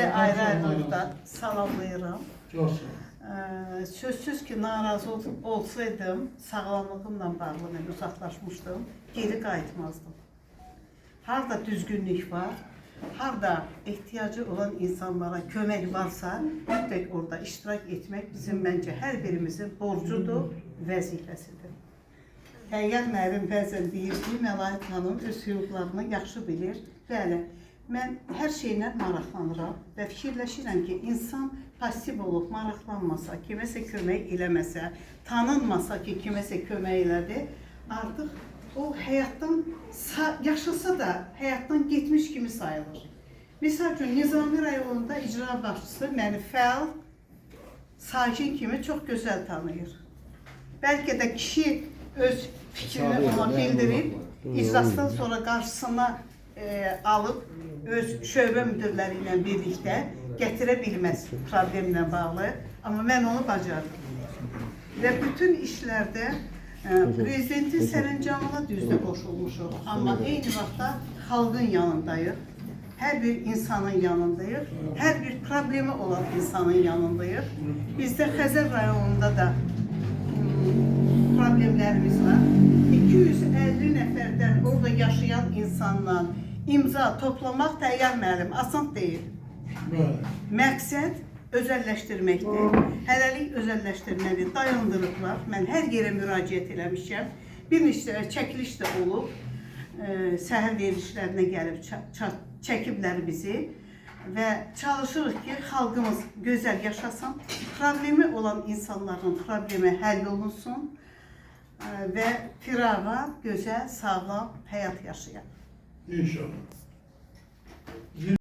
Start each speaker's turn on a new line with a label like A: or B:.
A: Sizi ayrı-ayrılıqda salamlayıram.
B: Çox sağ ol.
A: Sözsüz ki, narazı olsaydım, sağlamlığımla bağlı mən uzaqlaşmışdım, geri qayıtmazdım. Harada düzgünlük var, harada ehtiyacı olan insanlara kömək varsa, mütləq orada iştirak etmək bizim məncə hər birimizin borcudur, vəzifəsidir. Həqiqət müəllim bəzən deyir ki, Məlahət xanım öz hüquqlarını yaxşı bilir. Bəli, mən hər şeylə maraqlanıram və fikirləşirəm ki, insan pasiv olub, maraqlanmasa, kiməsə kömək eləməsə, tanınmasa ki, kiməsə kömək elədi, artıq o həyatdan yaşasa da həyatdan getmiş kimi sayılır. Misal üçün, Nizami rayonunda icra başçısı məni fəal, sakin kimi çox gözəl tanıyır. Bəlkə də kişi öz fikrini ona bildirib, iclasdan sonra qarşısına alıb, öz şöbə müdürləri ilə birlikdə gətirə bilməz problemlə bağlı. Amma mən onu bacardım. Və bütün işlərdə prezidentin sərəncamına düzdə qoşulmuşuq. Amma eyni vaxtda xalqın yanındayıq. Hər bir insanın yanındayıq. Hər bir problemi olan insanın yanındayıq. Bizdə Xəzər rayonunda da problemlərimiz var. 250 nəfərdən orada yaşayan insanla imza toplamaq təyyar müəllim, asan deyil. Məqsəd özəlləşdirməkdir. Hələlik özəlləşdirməni dayandırıblar. Mən hər yerə müraciət eləmişəm. Bir neçə çəkiliş də olub. Səhər verilişlərinə gəlib çəkiblər bizi. Və çalışırıq ki, xalqımız gözəl yaşasın. Problemi olan insanların problemi həll olunsun. Və firağa, gözəl, sağlam həyat yaşayaq.
B: İnşallah.